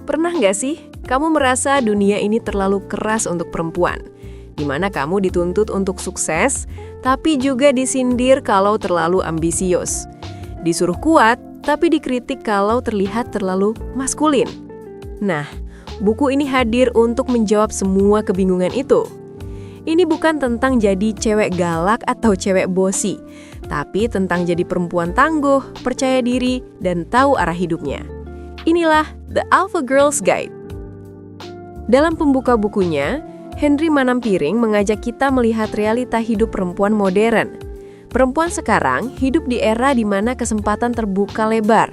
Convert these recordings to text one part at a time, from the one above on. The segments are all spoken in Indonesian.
Pernah nggak sih kamu merasa dunia ini terlalu keras untuk perempuan? Di mana kamu dituntut untuk sukses, tapi juga disindir kalau terlalu ambisius. Disuruh kuat, tapi dikritik kalau terlihat terlalu maskulin. Nah, buku ini hadir untuk menjawab semua kebingungan itu. Ini bukan tentang jadi cewek galak atau cewek bosi, tapi tentang jadi perempuan tangguh, percaya diri, dan tahu arah hidupnya. Inilah The Alpha Girl's Guide. Dalam pembuka bukunya, Henry Manampiring mengajak kita melihat realita hidup perempuan modern. Perempuan sekarang hidup di era di mana kesempatan terbuka lebar.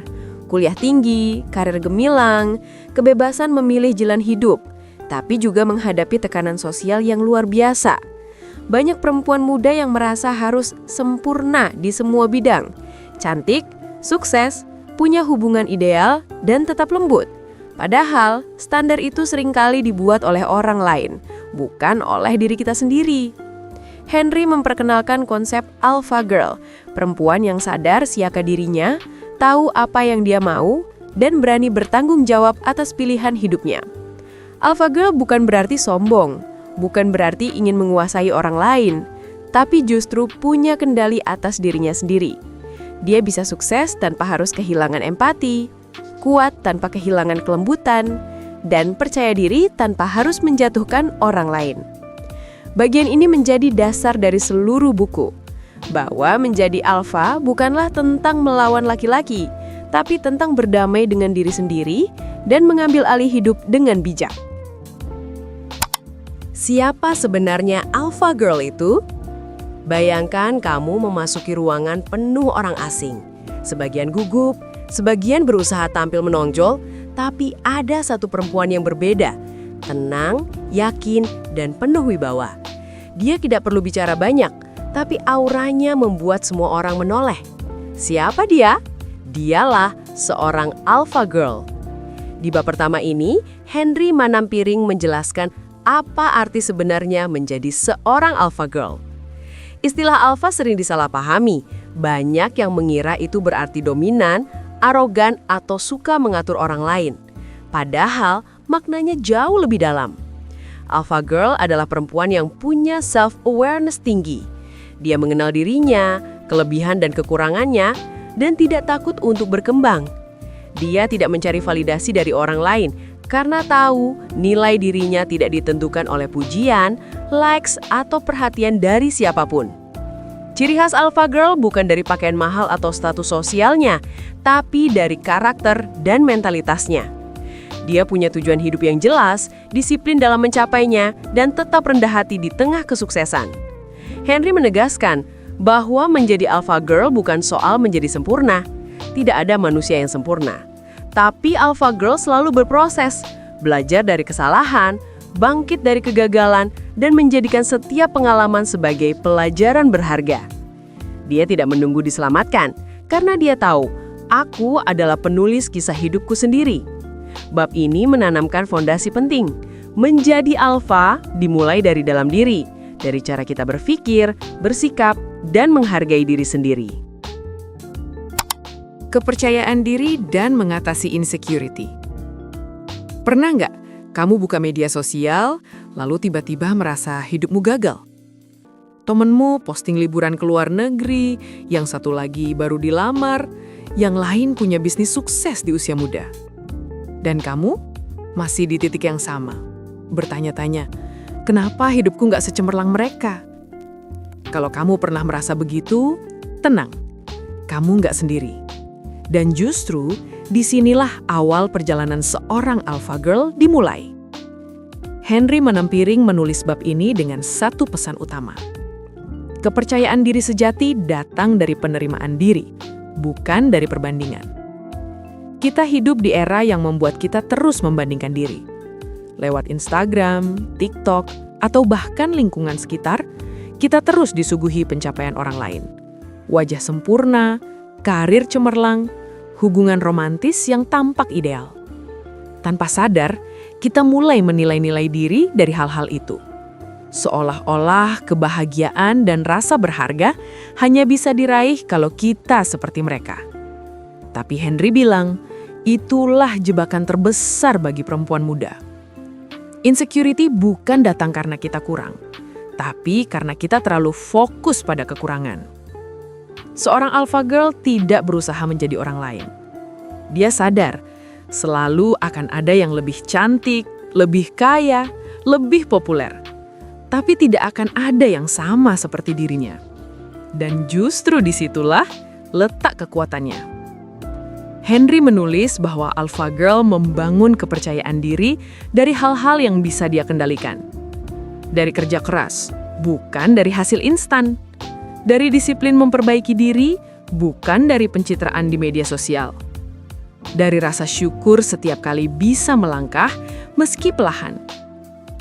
Kuliah tinggi, karir gemilang, kebebasan memilih jalan hidup, tapi juga menghadapi tekanan sosial yang luar biasa. Banyak perempuan muda yang merasa harus sempurna di semua bidang. Cantik, sukses, punya hubungan ideal, dan tetap lembut. Padahal, standar itu seringkali dibuat oleh orang lain, bukan oleh diri kita sendiri. Henry memperkenalkan konsep Alpha Girl, perempuan yang sadar siapa dirinya, tahu apa yang dia mau, dan berani bertanggung jawab atas pilihan hidupnya. Alpha Girl bukan berarti sombong, bukan berarti ingin menguasai orang lain, tapi justru punya kendali atas dirinya sendiri. Dia bisa sukses tanpa harus kehilangan empati, kuat tanpa kehilangan kelembutan, dan percaya diri tanpa harus menjatuhkan orang lain. Bagian ini menjadi dasar dari seluruh buku, bahwa menjadi alfa bukanlah tentang melawan laki-laki, tapi tentang berdamai dengan diri sendiri dan mengambil alih hidup dengan bijak. Siapa sebenarnya Alpha Girl itu? Bayangkan kamu memasuki ruangan penuh orang asing. Sebagian gugup, sebagian berusaha tampil menonjol, tapi ada satu perempuan yang berbeda, tenang, yakin, dan penuh wibawa. Dia tidak perlu bicara banyak, tapi auranya membuat semua orang menoleh. Siapa dia? Dialah seorang Alpha Girl. Di bab pertama ini, Henry Manampiring menjelaskan apa arti sebenarnya menjadi seorang Alpha Girl. Istilah alpha sering disalahpahami. Banyak yang mengira itu berarti dominan, arogan, atau suka mengatur orang lain. Padahal, maknanya jauh lebih dalam. Alpha Girl adalah perempuan yang punya self-awareness tinggi. Dia mengenal dirinya, kelebihan dan kekurangannya, dan tidak takut untuk berkembang. Dia tidak mencari validasi dari orang lain, karena tahu nilai dirinya tidak ditentukan oleh pujian, likes, atau perhatian dari siapapun. Ciri khas Alpha Girl bukan dari pakaian mahal atau status sosialnya, tapi dari karakter dan mentalitasnya. Dia punya tujuan hidup yang jelas, disiplin dalam mencapainya, dan tetap rendah hati di tengah kesuksesan. Henry menegaskan bahwa menjadi Alpha Girl bukan soal menjadi sempurna. Tidak ada manusia yang sempurna. Tapi Alpha Girl selalu berproses, belajar dari kesalahan, bangkit dari kegagalan, dan menjadikan setiap pengalaman sebagai pelajaran berharga. Dia tidak menunggu diselamatkan, karena dia tahu, aku adalah penulis kisah hidupku sendiri. Bab ini menanamkan fondasi penting. Menjadi alfa dimulai dari dalam diri, dari cara kita berpikir, bersikap, dan menghargai diri sendiri. Kepercayaan diri dan mengatasi insecurity. Pernah nggak kamu buka media sosial, lalu tiba-tiba merasa hidupmu gagal? Temenmu posting liburan ke luar negeri, yang satu lagi baru dilamar, yang lain punya bisnis sukses di usia muda. Dan kamu masih di titik yang sama, bertanya-tanya, kenapa hidupku nggak secemerlang mereka? Kalau kamu pernah merasa begitu, tenang, kamu nggak sendiri. Dan justru, disinilah awal perjalanan seorang Alpha Girl dimulai. Henry Manampiring menulis bab ini dengan satu pesan utama. Kepercayaan diri sejati datang dari penerimaan diri, bukan dari perbandingan. Kita hidup di era yang membuat kita terus membandingkan diri. Lewat Instagram, TikTok, atau bahkan lingkungan sekitar, kita terus disuguhi pencapaian orang lain. Wajah sempurna, karir cemerlang, hubungan romantis yang tampak ideal. Tanpa sadar, kita mulai menilai-nilai diri dari hal-hal itu. Seolah-olah kebahagiaan dan rasa berharga hanya bisa diraih kalau kita seperti mereka. Tapi Henry bilang, Itulah jebakan terbesar bagi perempuan muda. Insecurity bukan datang karena kita kurang, tapi karena kita terlalu fokus pada kekurangan. Seorang alpha girl tidak berusaha menjadi orang lain. Dia sadar, selalu akan ada yang lebih cantik, lebih kaya, lebih populer. Tapi tidak akan ada yang sama seperti dirinya. Dan justru disitulah letak kekuatannya. Henry menulis bahwa alpha girl membangun kepercayaan diri dari hal-hal yang bisa dia kendalikan. Dari kerja keras, bukan dari hasil instan. Dari disiplin memperbaiki diri, bukan dari pencitraan di media sosial. Dari rasa syukur setiap kali bisa melangkah, meski perlahan.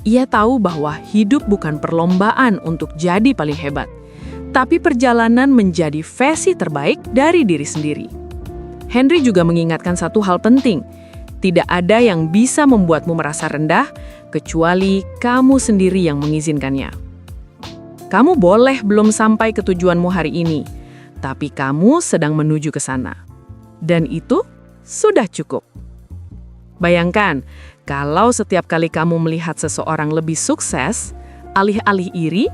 Ia tahu bahwa hidup bukan perlombaan untuk jadi paling hebat, tapi perjalanan menjadi versi terbaik dari diri sendiri. Henry juga mengingatkan satu hal penting, tidak ada yang bisa membuatmu merasa rendah, kecuali kamu sendiri yang mengizinkannya. Kamu boleh belum sampai ke tujuanmu hari ini, tapi kamu sedang menuju ke sana. Dan itu sudah cukup. Bayangkan, kalau setiap kali kamu melihat seseorang lebih sukses, alih-alih iri,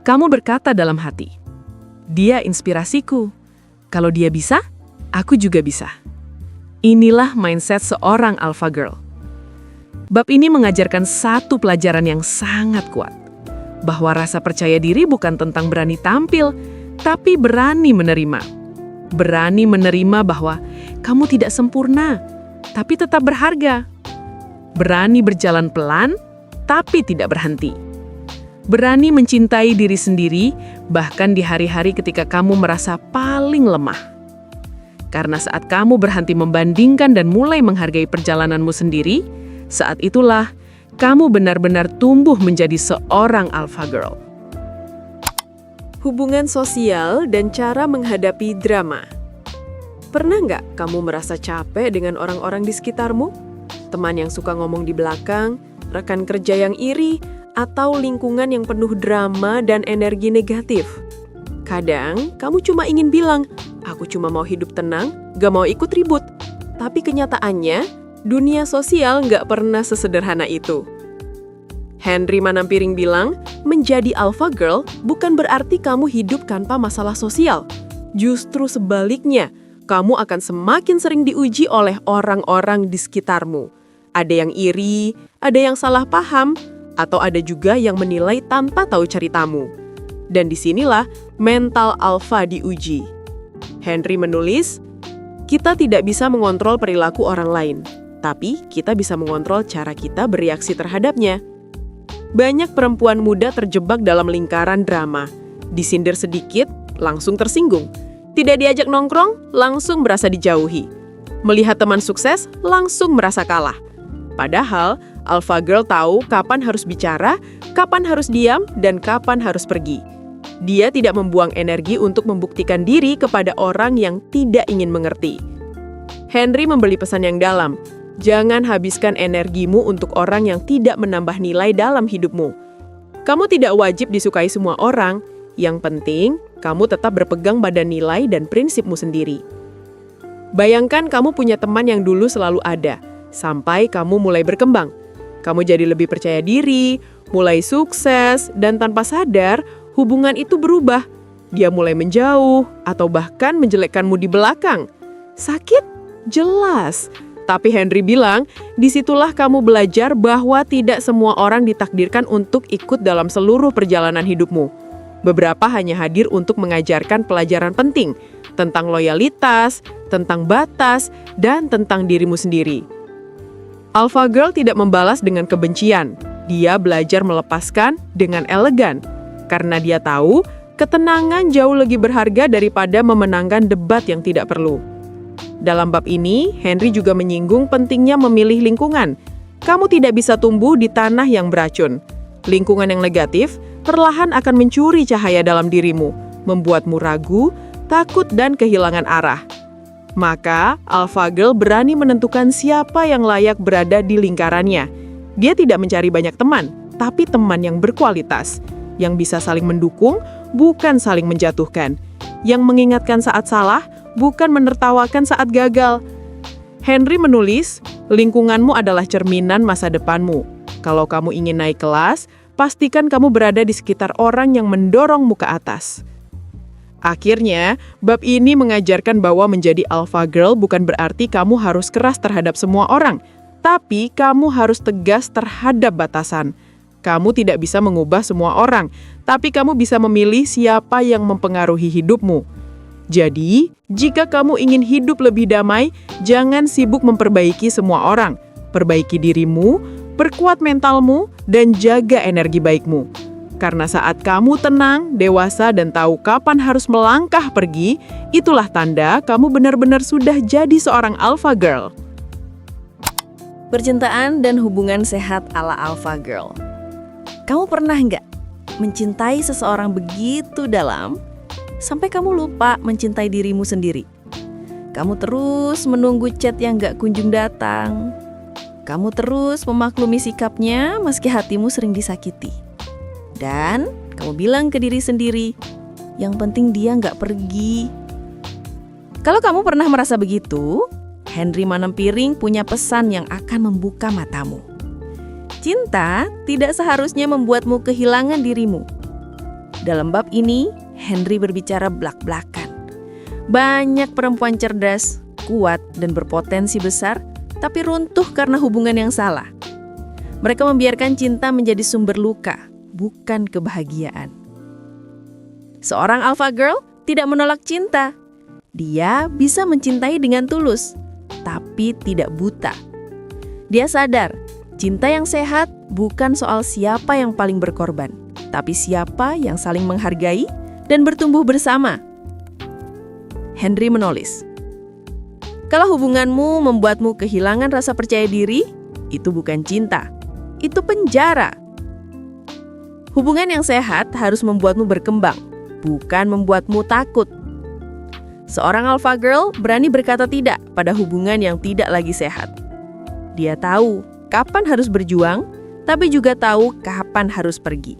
kamu berkata dalam hati, "Dia inspirasiku. Kalau dia bisa, aku juga bisa." Inilah mindset seorang alpha girl. Bab ini mengajarkan satu pelajaran yang sangat kuat, bahwa rasa percaya diri bukan tentang berani tampil, tapi berani menerima. Berani menerima bahwa kamu tidak sempurna, tapi tetap berharga. Berani berjalan pelan, tapi tidak berhenti. Berani mencintai diri sendiri, bahkan di hari-hari ketika kamu merasa paling lemah. Karena saat kamu berhenti membandingkan dan mulai menghargai perjalananmu sendiri, saat itulah kamu benar-benar tumbuh menjadi seorang alpha girl. Hubungan sosial dan cara menghadapi drama. Pernah nggak kamu merasa capek dengan orang-orang di sekitarmu? Teman yang suka ngomong di belakang, rekan kerja yang iri, atau lingkungan yang penuh drama dan energi negatif? Kadang, kamu cuma ingin bilang, aku cuma mau hidup tenang, gak mau ikut ribut. Tapi kenyataannya, dunia sosial nggak pernah sesederhana itu. Henry Manampiring bilang, menjadi alpha girl bukan berarti kamu hidup tanpa masalah sosial. Justru sebaliknya, kamu akan semakin sering diuji oleh orang-orang di sekitarmu. Ada yang iri, ada yang salah paham, atau ada juga yang menilai tanpa tahu ceritamu. Dan disinilah mental alpha diuji. Henry menulis, kita tidak bisa mengontrol perilaku orang lain, tapi kita bisa mengontrol cara kita bereaksi terhadapnya. Banyak perempuan muda terjebak dalam lingkaran drama. Disindir sedikit, langsung tersinggung. Tidak diajak nongkrong, langsung merasa dijauhi. Melihat teman sukses, langsung merasa kalah. Padahal, alpha girl tahu kapan harus bicara, kapan harus diam, dan kapan harus pergi. Dia tidak membuang energi untuk membuktikan diri kepada orang yang tidak ingin mengerti. Henry memberi pesan yang dalam, jangan habiskan energimu untuk orang yang tidak menambah nilai dalam hidupmu. Kamu tidak wajib disukai semua orang, yang penting kamu tetap berpegang pada nilai dan prinsipmu sendiri. Bayangkan kamu punya teman yang dulu selalu ada, sampai kamu mulai berkembang. Kamu jadi lebih percaya diri, mulai sukses, dan tanpa sadar, hubungan itu berubah. Dia mulai menjauh, atau bahkan menjelekkanmu di belakang. Sakit? Jelas. Tapi Henry bilang, disitulah kamu belajar bahwa tidak semua orang ditakdirkan untuk ikut dalam seluruh perjalanan hidupmu. Beberapa hanya hadir untuk mengajarkan pelajaran penting tentang loyalitas, tentang batas, dan tentang dirimu sendiri. Alpha girl tidak membalas dengan kebencian. Dia belajar melepaskan dengan elegan. Karena dia tahu, ketenangan jauh lebih berharga daripada memenangkan debat yang tidak perlu. Dalam bab ini, Henry juga menyinggung pentingnya memilih lingkungan. Kamu tidak bisa tumbuh di tanah yang beracun. Lingkungan yang negatif perlahan akan mencuri cahaya dalam dirimu, membuatmu ragu, takut, dan kehilangan arah. Maka, alpha girl berani menentukan siapa yang layak berada di lingkarannya. Dia tidak mencari banyak teman, tapi teman yang berkualitas, yang bisa saling mendukung, bukan saling menjatuhkan, yang mengingatkan saat salah, bukan menertawakan saat gagal. Henry menulis, lingkunganmu adalah cerminan masa depanmu. Kalau kamu ingin naik kelas, pastikan kamu berada di sekitar orang yang mendorongmu ke atas. Akhirnya, bab ini mengajarkan bahwa menjadi alpha girl bukan berarti kamu harus keras terhadap semua orang, tapi kamu harus tegas terhadap batasan. Kamu tidak bisa mengubah semua orang, tapi kamu bisa memilih siapa yang mempengaruhi hidupmu. Jadi, jika kamu ingin hidup lebih damai, jangan sibuk memperbaiki semua orang. Perbaiki dirimu, perkuat mentalmu, dan jaga energi baikmu. Karena saat kamu tenang, dewasa, dan tahu kapan harus melangkah pergi, itulah tanda kamu benar-benar sudah jadi seorang alpha girl. Percintaan dan hubungan sehat ala alpha girl. Kamu pernah nggak mencintai seseorang begitu dalam sampai kamu lupa mencintai dirimu sendiri? Kamu terus menunggu chat yang nggak kunjung datang. Kamu terus memaklumi sikapnya meski hatimu sering disakiti. Dan kamu bilang ke diri sendiri, yang penting dia nggak pergi. Kalau kamu pernah merasa begitu, Henry Manampiring punya pesan yang akan membuka matamu. Cinta tidak seharusnya membuatmu kehilangan dirimu. Dalam bab ini, Henry berbicara blak-blakan. Banyak perempuan cerdas, kuat, dan berpotensi besar, tapi runtuh karena hubungan yang salah. Mereka membiarkan cinta menjadi sumber luka, bukan kebahagiaan. Seorang alpha girl tidak menolak cinta. Dia bisa mencintai dengan tulus, tapi tidak buta. Dia sadar, cinta yang sehat bukan soal siapa yang paling berkorban, tapi siapa yang saling menghargai dan bertumbuh bersama. Henry menulis, kalau hubunganmu membuatmu kehilangan rasa percaya diri, itu bukan cinta, itu penjara. Hubungan yang sehat harus membuatmu berkembang, bukan membuatmu takut. Seorang alpha girl berani berkata tidak pada hubungan yang tidak lagi sehat. Dia tahu kapan harus berjuang, tapi juga tahu kapan harus pergi.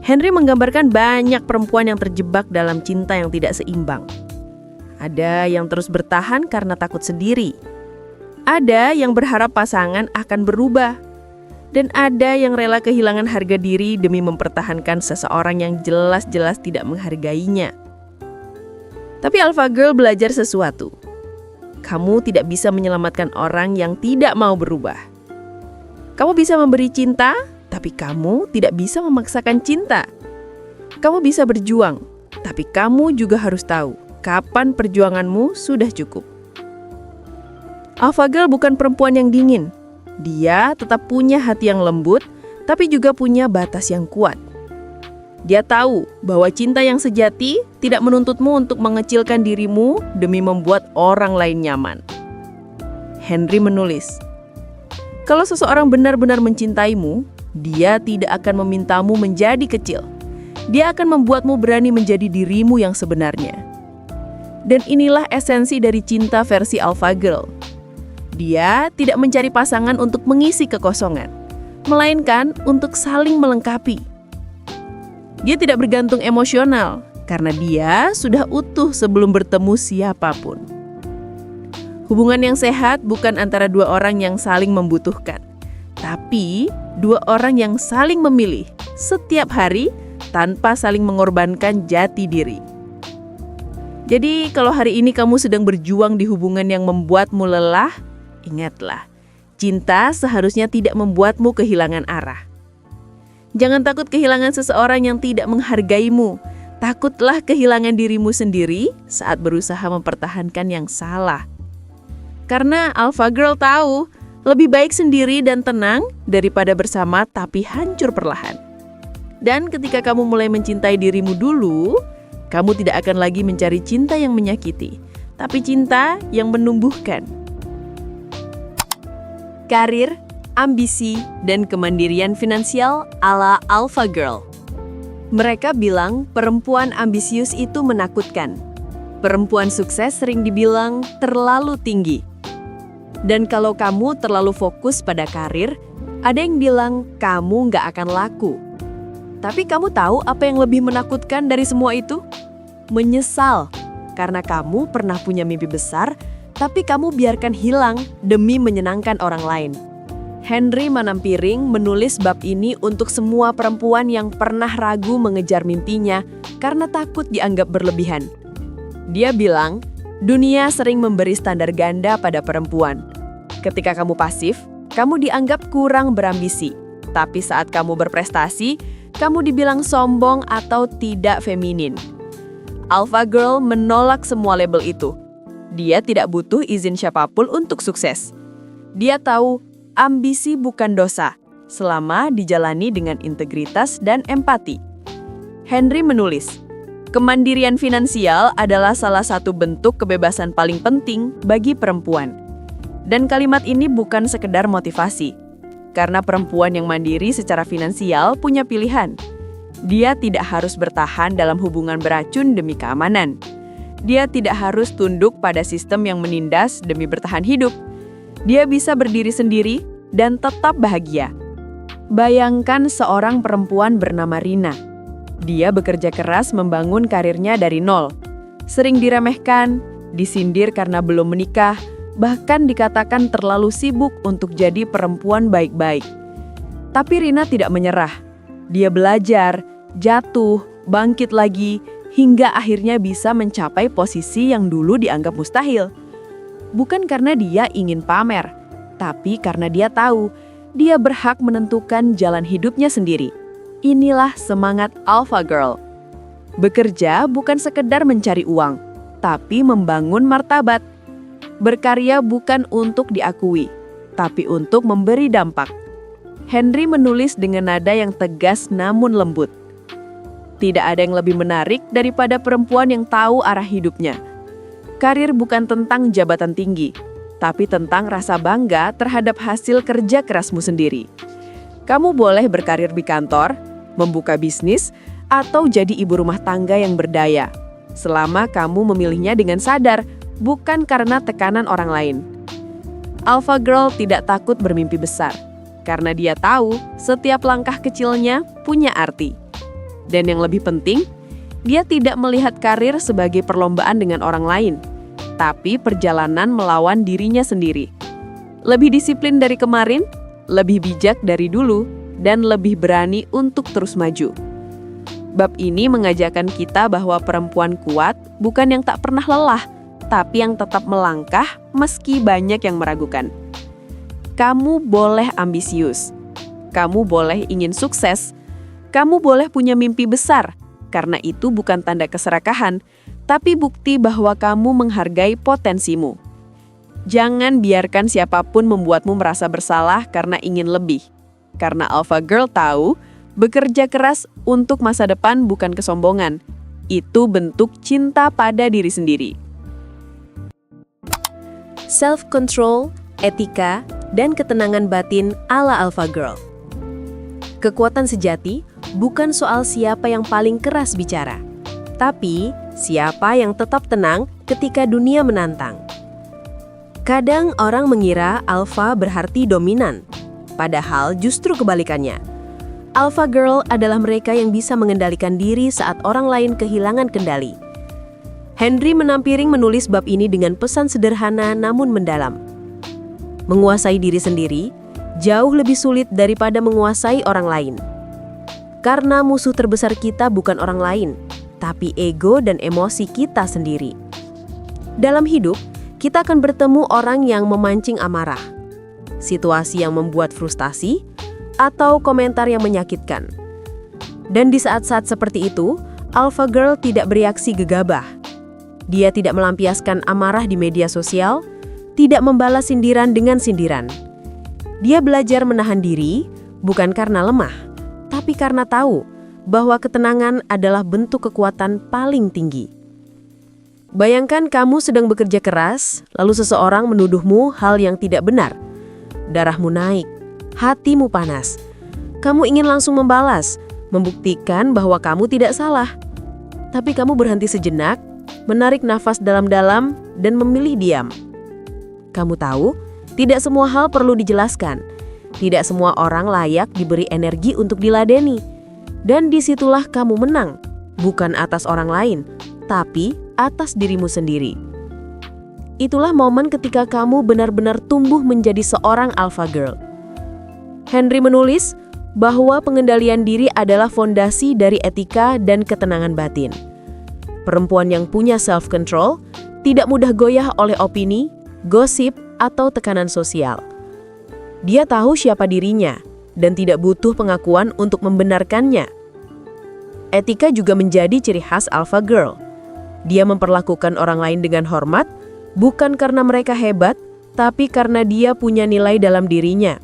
Henry menggambarkan banyak perempuan yang terjebak dalam cinta yang tidak seimbang. Ada yang terus bertahan karena takut sendiri. Ada yang berharap pasangan akan berubah. Dan ada yang rela kehilangan harga diri demi mempertahankan seseorang yang jelas-jelas tidak menghargainya. Tapi alpha girl belajar sesuatu. Kamu tidak bisa menyelamatkan orang yang tidak mau berubah. Kamu bisa memberi cinta, tapi kamu tidak bisa memaksakan cinta. Kamu bisa berjuang, tapi kamu juga harus tahu kapan perjuanganmu sudah cukup. Alpha girl bukan perempuan yang dingin. Dia tetap punya hati yang lembut, tapi juga punya batas yang kuat. Dia tahu bahwa cinta yang sejati tidak menuntutmu untuk mengecilkan dirimu demi membuat orang lain nyaman. Henry menulis, kalau seseorang benar-benar mencintaimu, dia tidak akan memintamu menjadi kecil. Dia akan membuatmu berani menjadi dirimu yang sebenarnya. Dan inilah esensi dari cinta versi alpha girl. Dia tidak mencari pasangan untuk mengisi kekosongan, melainkan untuk saling melengkapi. Dia tidak bergantung emosional, karena dia sudah utuh sebelum bertemu siapapun. Hubungan yang sehat bukan antara dua orang yang saling membutuhkan, tapi dua orang yang saling memilih setiap hari tanpa saling mengorbankan jati diri. Jadi kalau hari ini kamu sedang berjuang di hubungan yang membuatmu lelah, ingatlah, cinta seharusnya tidak membuatmu kehilangan arah. Jangan takut kehilangan seseorang yang tidak menghargaimu. Takutlah kehilangan dirimu sendiri saat berusaha mempertahankan yang salah. Karena alpha girl tahu, lebih baik sendiri dan tenang daripada bersama tapi hancur perlahan. Dan ketika kamu mulai mencintai dirimu dulu, kamu tidak akan lagi mencari cinta yang menyakiti, tapi cinta yang menumbuhkan. Karir, ambisi, dan kemandirian finansial ala alpha girl. Mereka bilang perempuan ambisius itu menakutkan. Perempuan sukses sering dibilang terlalu tinggi. Dan kalau kamu terlalu fokus pada karir, ada yang bilang kamu nggak akan laku. Tapi kamu tahu apa yang lebih menakutkan dari semua itu? Menyesal, karena kamu pernah punya mimpi besar, tapi kamu biarkan hilang demi menyenangkan orang lain. Henry Manampiring menulis bab ini untuk semua perempuan yang pernah ragu mengejar mimpinya karena takut dianggap berlebihan. Dia bilang, dunia sering memberi standar ganda pada perempuan. Ketika kamu pasif, kamu dianggap kurang berambisi. Tapi saat kamu berprestasi, kamu dibilang sombong atau tidak feminin. Alpha Girl menolak semua label itu. Dia tidak butuh izin siapapun untuk sukses. Dia tahu ambisi bukan dosa, selama dijalani dengan integritas dan empati. Henry menulis, kemandirian finansial adalah salah satu bentuk kebebasan paling penting bagi perempuan. Dan kalimat ini bukan sekedar motivasi, karena perempuan yang mandiri secara finansial punya pilihan. Dia tidak harus bertahan dalam hubungan beracun demi keamanan. Dia tidak harus tunduk pada sistem yang menindas demi bertahan hidup. Dia bisa berdiri sendiri dan tetap bahagia. Bayangkan seorang perempuan bernama Rina. Dia bekerja keras membangun karirnya dari nol. Sering diremehkan, disindir karena belum menikah, bahkan dikatakan terlalu sibuk untuk jadi perempuan baik-baik. Tapi Rina tidak menyerah. Dia belajar, jatuh, bangkit lagi, hingga akhirnya bisa mencapai posisi yang dulu dianggap mustahil. Bukan karena dia ingin pamer, tapi karena dia tahu dia berhak menentukan jalan hidupnya sendiri. Inilah semangat Alpha Girl. Bekerja bukan sekedar mencari uang, tapi membangun martabat. Berkarya bukan untuk diakui, tapi untuk memberi dampak. Henry menulis dengan nada yang tegas namun lembut. Tidak ada yang lebih menarik daripada perempuan yang tahu arah hidupnya. Karir bukan tentang jabatan tinggi, tapi tentang rasa bangga terhadap hasil kerja kerasmu sendiri. Kamu boleh berkarir di kantor, membuka bisnis, atau jadi ibu rumah tangga yang berdaya, selama kamu memilihnya dengan sadar, bukan karena tekanan orang lain. Alpha Girl tidak takut bermimpi besar, karena dia tahu setiap langkah kecilnya punya arti. Dan yang lebih penting, dia tidak melihat karir sebagai perlombaan dengan orang lain, tapi perjalanan melawan dirinya sendiri. Lebih disiplin dari kemarin, lebih bijak dari dulu, dan lebih berani untuk terus maju. Bab ini mengajarkan kita bahwa perempuan kuat bukan yang tak pernah lelah, tapi yang tetap melangkah meski banyak yang meragukan. Kamu boleh ambisius, kamu boleh ingin sukses, kamu boleh punya mimpi besar, karena itu bukan tanda keserakahan, tapi bukti bahwa kamu menghargai potensimu. Jangan biarkan siapapun membuatmu merasa bersalah karena ingin lebih. Karena Alpha Girl tahu, bekerja keras untuk masa depan bukan kesombongan. Itu bentuk cinta pada diri sendiri. Self-control, etika, dan ketenangan batin ala Alpha Girl. Kekuatan sejati bukan soal siapa yang paling keras bicara, tapi siapa yang tetap tenang ketika dunia menantang. Kadang orang mengira Alpha berarti dominan, padahal justru kebalikannya. Alpha Girl adalah mereka yang bisa mengendalikan diri saat orang lain kehilangan kendali. Henry Manampiring menulis bab ini dengan pesan sederhana namun mendalam. Menguasai diri sendiri jauh lebih sulit daripada menguasai orang lain. Karena musuh terbesar kita bukan orang lain, tapi ego dan emosi kita sendiri. Dalam hidup, kita akan bertemu orang yang memancing amarah, situasi yang membuat frustasi, atau komentar yang menyakitkan. Dan di saat-saat seperti itu, Alpha Girl tidak bereaksi gegabah. Dia tidak melampiaskan amarah di media sosial, tidak membalas sindiran dengan sindiran. Dia belajar menahan diri, bukan karena lemah, tapi karena tahu bahwa ketenangan adalah bentuk kekuatan paling tinggi. Bayangkan kamu sedang bekerja keras, lalu seseorang menuduhmu hal yang tidak benar. Darahmu naik, hatimu panas. Kamu ingin langsung membalas, membuktikan bahwa kamu tidak salah. Tapi kamu berhenti sejenak, menarik nafas dalam-dalam, dan memilih diam. Kamu tahu, tidak semua hal perlu dijelaskan. Tidak semua orang layak diberi energi untuk diladeni. Dan disitulah kamu menang, bukan atas orang lain, tapi atas dirimu sendiri. Itulah momen ketika kamu benar-benar tumbuh menjadi seorang alpha girl. Henry menulis bahwa pengendalian diri adalah fondasi dari etika dan ketenangan batin. Perempuan yang punya self-control tidak mudah goyah oleh opini, gosip, atau tekanan sosial. Dia tahu siapa dirinya dan tidak butuh pengakuan untuk membenarkannya. Etika juga menjadi ciri khas alpha girl. Dia memperlakukan orang lain dengan hormat, bukan karena mereka hebat, tapi karena dia punya nilai dalam dirinya.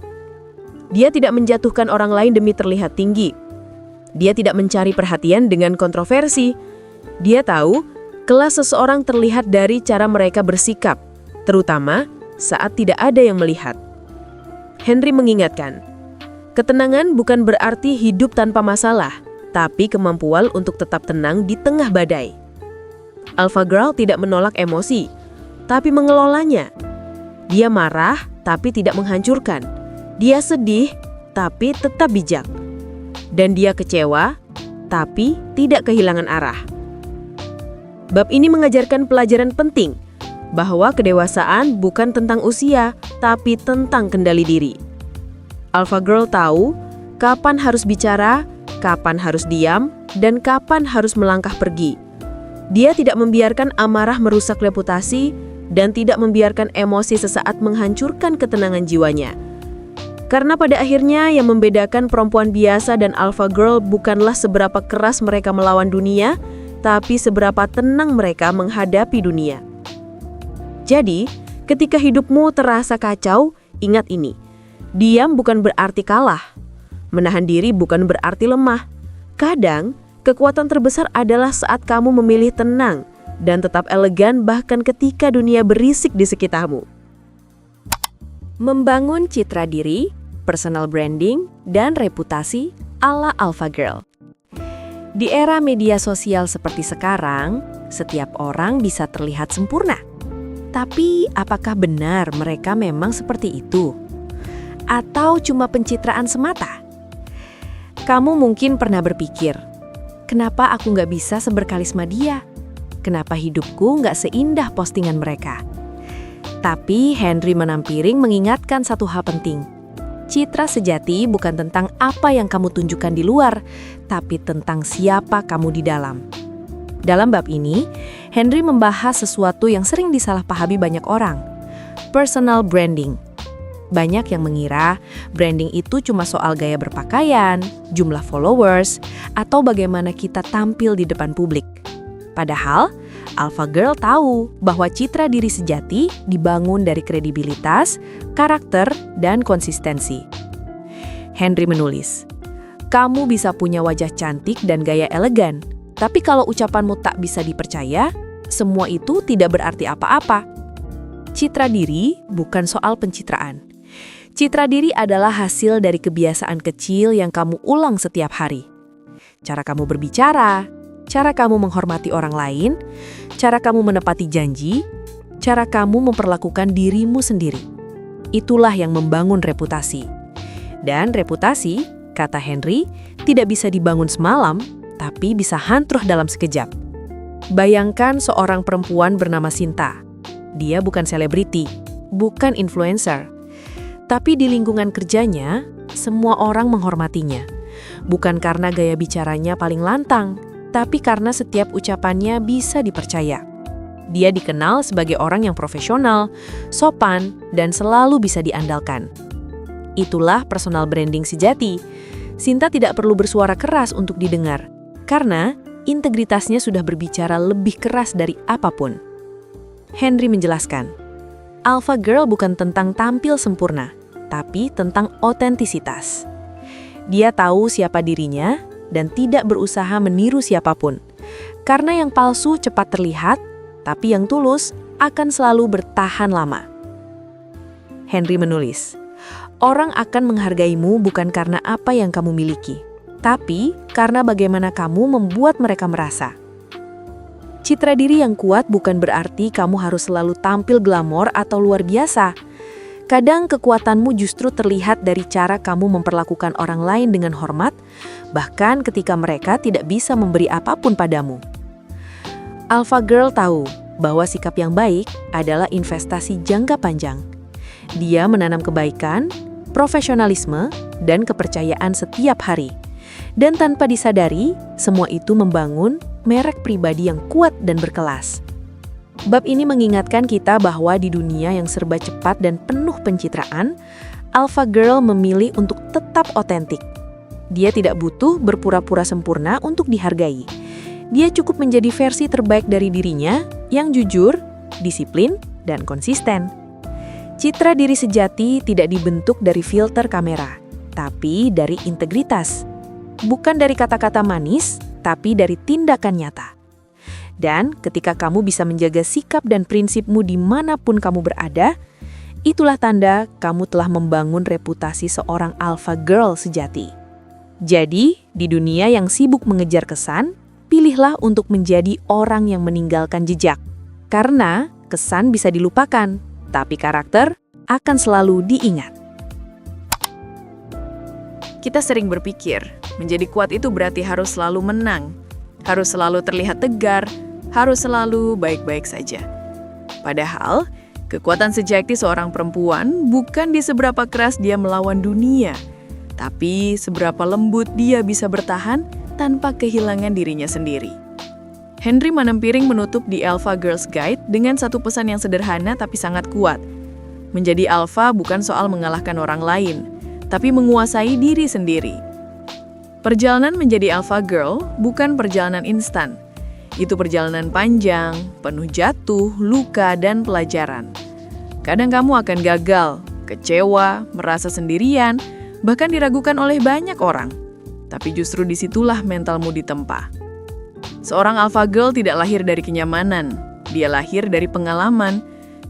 Dia tidak menjatuhkan orang lain demi terlihat tinggi. Dia tidak mencari perhatian dengan kontroversi. Dia tahu kelas seseorang terlihat dari cara mereka bersikap, terutama saat tidak ada yang melihat. Henry mengingatkan, ketenangan bukan berarti hidup tanpa masalah, tapi kemampuan untuk tetap tenang di tengah badai. Alpha girl tidak menolak emosi, tapi mengelolanya. Dia marah, tapi tidak menghancurkan. Dia sedih, tapi tetap bijak. Dan dia kecewa, tapi tidak kehilangan arah. Bab ini mengajarkan pelajaran penting, bahwa kedewasaan bukan tentang usia, tapi tentang kendali diri. Alpha girl tahu kapan harus bicara, kapan harus diam, dan kapan harus melangkah pergi. Dia tidak membiarkan amarah merusak reputasi dan tidak membiarkan emosi sesaat menghancurkan ketenangan jiwanya. Karena pada akhirnya yang membedakan perempuan biasa dan alpha girl bukanlah seberapa keras mereka melawan dunia, tapi seberapa tenang mereka menghadapi dunia. Jadi, ketika hidupmu terasa kacau, ingat ini. Diam bukan berarti kalah. Menahan diri bukan berarti lemah. Kadang, kekuatan terbesar adalah saat kamu memilih tenang dan tetap elegan bahkan ketika dunia berisik di sekitarmu. Membangun citra diri, personal branding, dan reputasi ala alpha girl. Di era media sosial seperti sekarang, setiap orang bisa terlihat sempurna. Tapi apakah benar mereka memang seperti itu? Atau cuma pencitraan semata? Kamu mungkin pernah berpikir, kenapa aku nggak bisa seberkarisma dia? Kenapa hidupku nggak seindah postingan mereka? Tapi Henry Menampiring mengingatkan satu hal penting. Citra sejati bukan tentang apa yang kamu tunjukkan di luar, tapi tentang siapa kamu di dalam. Dalam bab ini, Henry membahas sesuatu yang sering disalahpahami banyak orang. Personal branding. Banyak yang mengira branding itu cuma soal gaya berpakaian, jumlah followers, atau bagaimana kita tampil di depan publik. Padahal, alpha girl tahu bahwa citra diri sejati dibangun dari kredibilitas, karakter, dan konsistensi. Henry menulis, kamu bisa punya wajah cantik dan gaya elegan, tapi kalau ucapanmu tak bisa dipercaya, semua itu tidak berarti apa-apa. Citra diri bukan soal pencitraan. Citra diri adalah hasil dari kebiasaan kecil yang kamu ulang setiap hari. Cara kamu berbicara, cara kamu menghormati orang lain, cara kamu menepati janji, cara kamu memperlakukan dirimu sendiri. Itulah yang membangun reputasi. Dan reputasi, kata Henry, tidak bisa dibangun semalam, tapi bisa hantuh dalam sekejap. Bayangkan seorang perempuan bernama Sinta. Dia bukan selebriti, bukan influencer. Tapi di lingkungan kerjanya, semua orang menghormatinya. Bukan karena gaya bicaranya paling lantang, tapi karena setiap ucapannya bisa dipercaya. Dia dikenal sebagai orang yang profesional, sopan, dan selalu bisa diandalkan. Itulah personal branding sejati. Sinta tidak perlu bersuara keras untuk didengar, karena integritasnya sudah berbicara lebih keras dari apapun. Henry menjelaskan, alpha girl bukan tentang tampil sempurna, tapi tentang otentisitas. Dia tahu siapa dirinya dan tidak berusaha meniru siapapun. Karena yang palsu cepat terlihat, tapi yang tulus akan selalu bertahan lama. Henry menulis, orang akan menghargaimu bukan karena apa yang kamu miliki, tapi karena bagaimana kamu membuat mereka merasa. Citra diri yang kuat bukan berarti kamu harus selalu tampil glamor atau luar biasa. Kadang kekuatanmu justru terlihat dari cara kamu memperlakukan orang lain dengan hormat, bahkan ketika mereka tidak bisa memberi apapun padamu. Alpha girl tahu, bahwa sikap yang baik adalah investasi jangka panjang. Dia menanam kebaikan, profesionalisme, dan kepercayaan setiap hari. Dan tanpa disadari, semua itu membangun merek pribadi yang kuat dan berkelas. Bab ini mengingatkan kita bahwa di dunia yang serba cepat dan penuh pencitraan, Alpha Girl memilih untuk tetap otentik. Dia tidak butuh berpura-pura sempurna untuk dihargai. Dia cukup menjadi versi terbaik dari dirinya yang jujur, disiplin, dan konsisten. Citra diri sejati tidak dibentuk dari filter kamera, tapi dari integritas. Bukan dari kata-kata manis, tapi dari tindakan nyata. Dan ketika kamu bisa menjaga sikap dan prinsipmu dimanapun kamu berada, itulah tanda kamu telah membangun reputasi seorang Alpha Girl sejati. Jadi, di dunia yang sibuk mengejar kesan, pilihlah untuk menjadi orang yang meninggalkan jejak. Karena kesan bisa dilupakan, tapi karakter akan selalu diingat. Kita sering berpikir, menjadi kuat itu berarti harus selalu menang, harus selalu terlihat tegar, harus selalu baik-baik saja. Padahal, kekuatan sejati seorang perempuan bukan di seberapa keras dia melawan dunia, tapi seberapa lembut dia bisa bertahan tanpa kehilangan dirinya sendiri. Henry Manampiring menutup The Alpha Girls Guide dengan satu pesan yang sederhana tapi sangat kuat. Menjadi alpha bukan soal mengalahkan orang lain, tapi menguasai diri sendiri. Perjalanan menjadi Alpha Girl bukan perjalanan instan. Itu perjalanan panjang, penuh jatuh, luka, dan pelajaran. Kadang kamu akan gagal, kecewa, merasa sendirian, bahkan diragukan oleh banyak orang. Tapi justru disitulah mentalmu ditempa. Seorang Alpha Girl tidak lahir dari kenyamanan. Dia lahir dari pengalaman,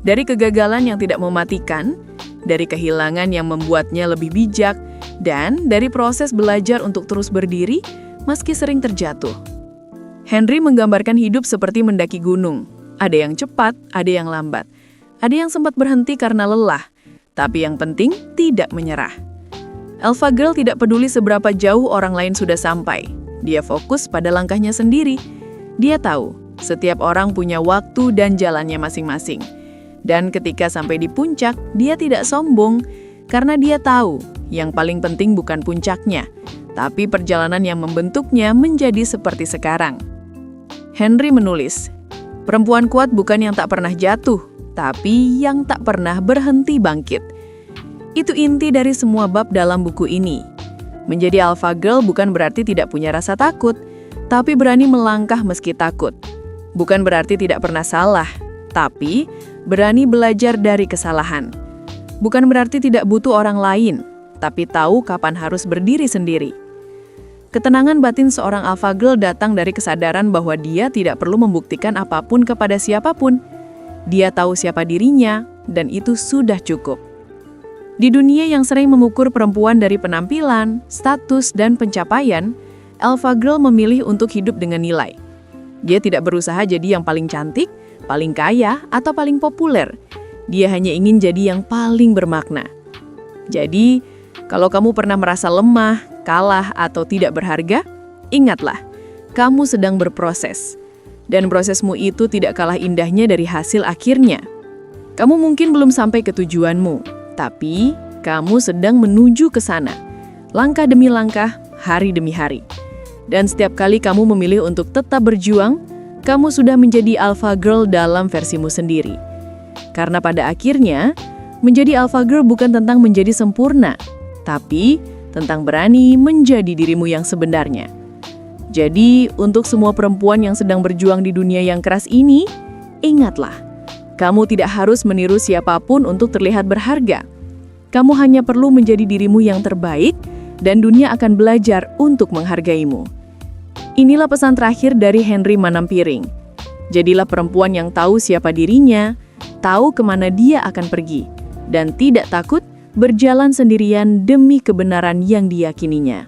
dari kegagalan yang tidak mematikan, dari kehilangan yang membuatnya lebih bijak, dan dari proses belajar untuk terus berdiri meski sering terjatuh. Henry menggambarkan hidup seperti mendaki gunung. Ada yang cepat, ada yang lambat. Ada yang sempat berhenti karena lelah, tapi yang penting tidak menyerah. Alpha Girl tidak peduli seberapa jauh orang lain sudah sampai. Dia fokus pada langkahnya sendiri. Dia tahu, setiap orang punya waktu dan jalannya masing-masing. Dan ketika sampai di puncak, dia tidak sombong, karena dia tahu yang paling penting bukan puncaknya, tapi perjalanan yang membentuknya menjadi seperti sekarang. Henry menulis, perempuan kuat bukan yang tak pernah jatuh, tapi yang tak pernah berhenti bangkit. Itu inti dari semua bab dalam buku ini. Menjadi Alpha Girl bukan berarti tidak punya rasa takut, tapi berani melangkah meski takut. Bukan berarti tidak pernah salah, tapi berani belajar dari kesalahan. Bukan berarti tidak butuh orang lain, tapi tahu kapan harus berdiri sendiri. Ketenangan batin seorang Alpha Girl datang dari kesadaran bahwa dia tidak perlu membuktikan apapun kepada siapapun. Dia tahu siapa dirinya, dan itu sudah cukup. Di dunia yang sering mengukur perempuan dari penampilan, status, dan pencapaian, Alpha Girl memilih untuk hidup dengan nilai. Dia tidak berusaha jadi yang paling cantik, paling kaya, atau paling populer. Dia hanya ingin jadi yang paling bermakna. Jadi, kalau kamu pernah merasa lemah, kalah, atau tidak berharga, ingatlah, kamu sedang berproses. Dan prosesmu itu tidak kalah indahnya dari hasil akhirnya. Kamu mungkin belum sampai ke tujuanmu, tapi kamu sedang menuju ke sana. Langkah demi langkah, hari demi hari. Dan setiap kali kamu memilih untuk tetap berjuang, kamu sudah menjadi Alpha Girl dalam versimu sendiri. Karena pada akhirnya, menjadi Alpha Girl bukan tentang menjadi sempurna, tapi tentang berani menjadi dirimu yang sebenarnya. Jadi, untuk semua perempuan yang sedang berjuang di dunia yang keras ini, ingatlah, kamu tidak harus meniru siapapun untuk terlihat berharga. Kamu hanya perlu menjadi dirimu yang terbaik, dan dunia akan belajar untuk menghargaimu. Inilah pesan terakhir dari Henry Manampiring. Jadilah perempuan yang tahu siapa dirinya, tahu kemana dia akan pergi, dan tidak takut berjalan sendirian demi kebenaran yang diyakininya.